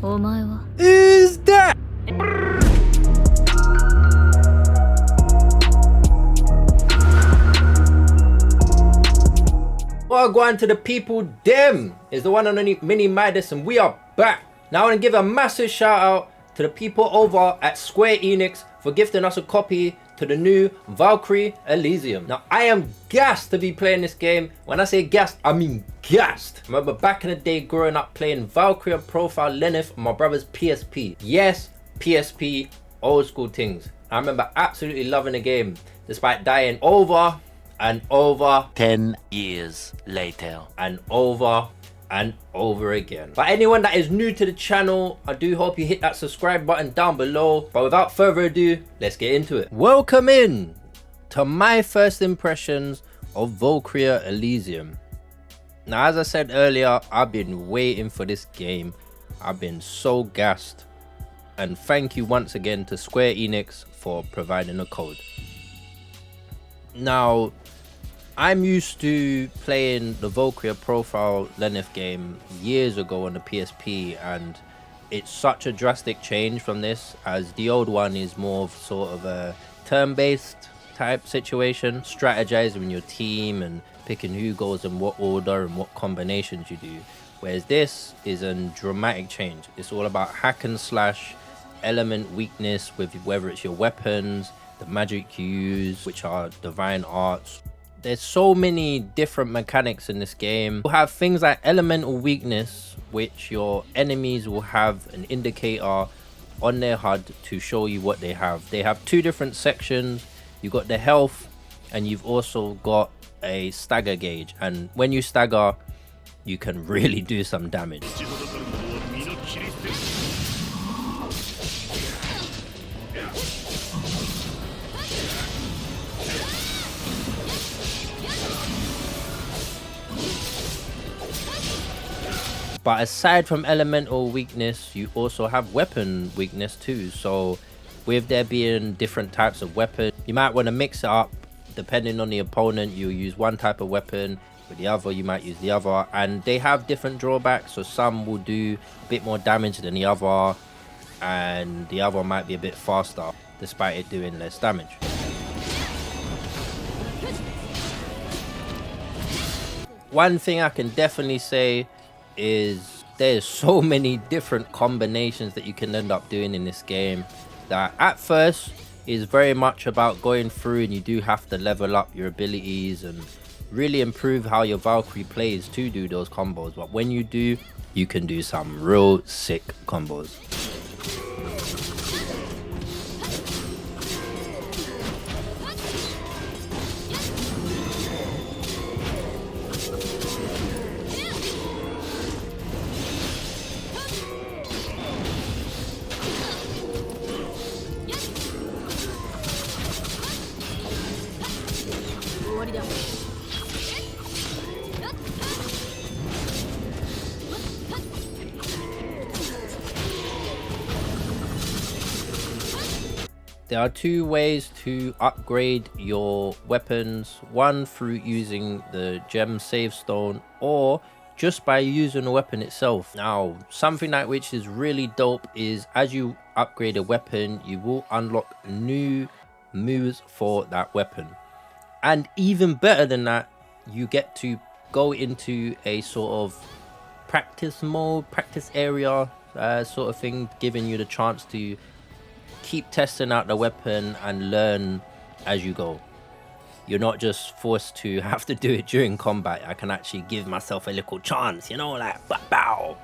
Is that? Well, going to the people, them is the one and only Mini Midas, and we are back. Now I want to give a massive shout out to the people over at Square Enix for gifting us a copy to the new Valkyrie Elysium. Now I am gassed to be playing this game. When I say gassed, I mean gassed. I remember back in the day growing up playing Valkyrie Profile Lenneth on my brother's PSP. Yes, PSP, old school things. I remember absolutely loving the game despite dying over and over 10 years later and over and over again. But anyone that is new to the channel, I do hope you hit that subscribe button down below. But without further ado, let's get into it. Welcome in to my first impressions of Valkyrie Elysium. Now, as I said earlier, I've been waiting for this game. I've been so gassed. And thank you once again to Square Enix for providing a code. Now, I'm used to playing the Valkyrie Profile Lenneth game years ago on the PSP, and it's such a drastic change from this, as the old one is more of sort of a turn-based type situation, strategizing your team and picking who goes in what order and what combinations you do, whereas this is a dramatic change. It's all about hack and slash, element weakness with whether it's your weapons, the magic you use, which are divine arts. There's so many different mechanics in this game. You'll have things like elemental weakness, which your enemies will have an indicator on their HUD to show you what they have. They have two different sections. You've got the health, and you've also got a stagger gauge. And when you stagger, you can really do some damage. But aside from elemental weakness, you also have weapon weakness too. So with there being different types of weapon, you might want to mix it up. Depending on the opponent, you'll use one type of weapon, with the other you might use the other, and they have different drawbacks. So some will do a bit more damage than the other, and the other might be a bit faster despite it doing less damage. One thing I can definitely say is there's so many different combinations that you can end up doing in this game that at first is very much about going through, and you do have to level up your abilities and really improve how your Valkyrie plays to do those combos. But when you do, you can do some real sick combos. There are two ways to upgrade your weapons, one through using the gem save stone or just by using the weapon itself. Now, something like which is really dope is as you upgrade a weapon, you will unlock new moves for that weapon. And even better than that, you get to go into a sort of practice mode, practice area sort of thing, giving you the chance to keep testing out the weapon and learn as you go. You're not just forced to have to do it during combat. I can actually give myself a little chance, you know, like bow.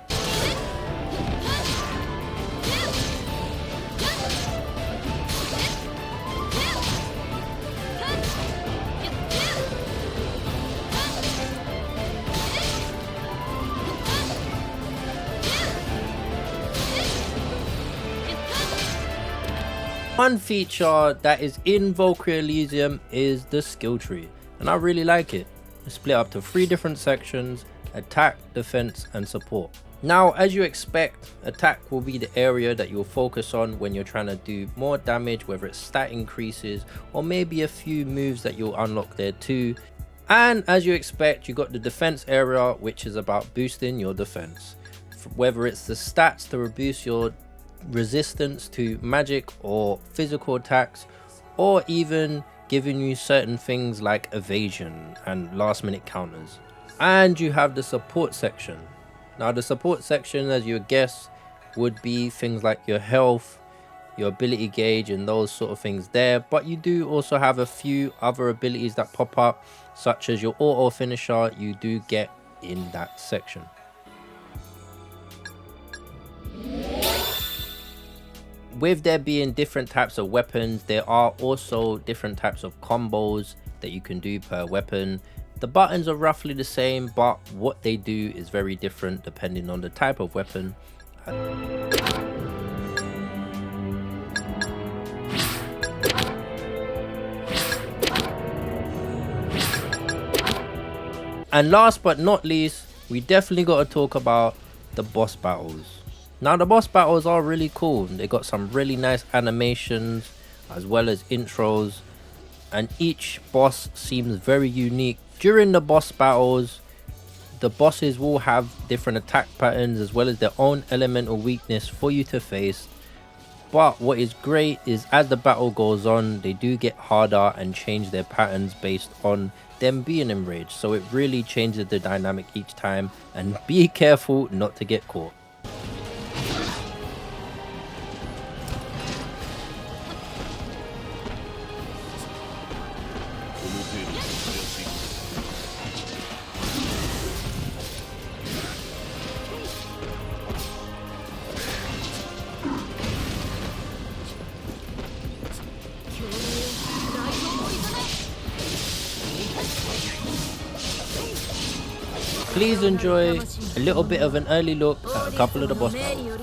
One feature that is in Valkyrie Elysium is the skill tree, and I really like it. It's split up to 3 different sections: attack, defense, and support. Now, as you expect, attack will be the area that you'll focus on when you're trying to do more damage, whether it's stat increases or maybe a few moves that you'll unlock there too. And as you expect, you got the defense area, which is about boosting your defense whether it's the stats to reduce your resistance to magic or physical attacks, or even giving you certain things like evasion and last minute counters. And you have the support section. Now the support section, as you would guess, would be things like your health, your ability gauge and those sort of things there, but you do also have a few other abilities that pop up, such as your auto finisher you do get in that section. With there being different types of weapons, there are also different types of combos that you can do per weapon. The buttons are roughly the same, but what they do is very different depending on the type of weapon. And last but not least, we definitely got to talk about the boss battles. Now the boss battles are really cool. They got some really nice animations as well as intros, and each boss seems very unique. During the boss battles, the bosses will have different attack patterns as well as their own elemental weakness for you to face. But what is great is as the battle goes on, they do get harder and change their patterns based on them being enraged. So it really changes the dynamic each time, and be careful not to get caught. Please enjoy a little bit of an early look at a couple of the boss battles.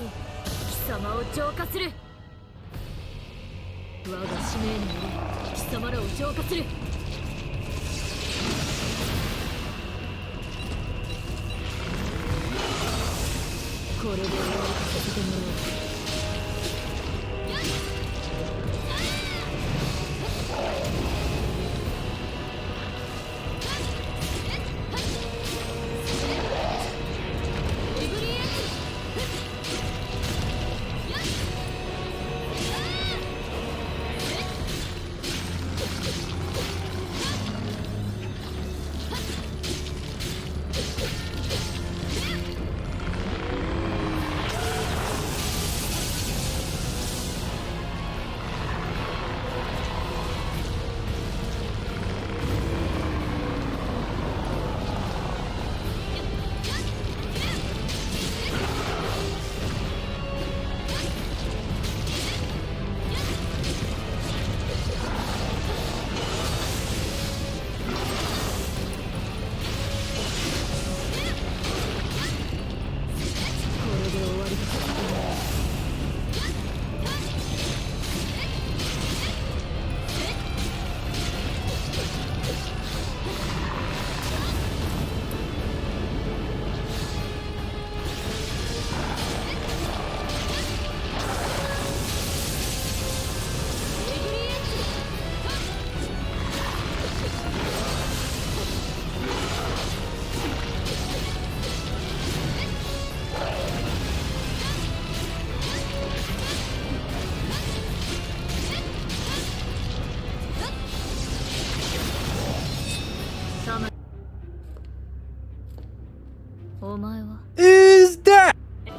お前は Is that?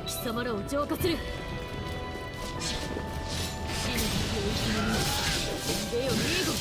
貴様らを浄化する。死ぬ時を生きるに死んでよミーゴ。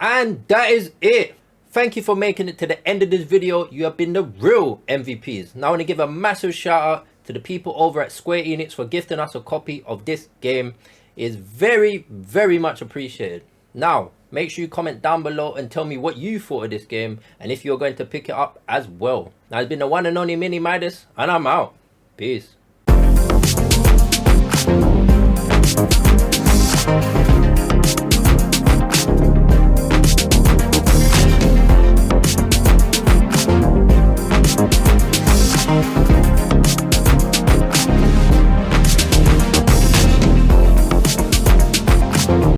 And that is it. Thank you for making it to the end of this video. You have been the real MVPs. Now I want to give a massive shout out to the people over at Square Enix for gifting us a copy of this game. It is very, very much appreciated. Now, make sure you comment down below and tell me what you thought of this game and if you're going to pick it up as well. Now, it's been the one and only Mini Midas, and I'm out. Peace.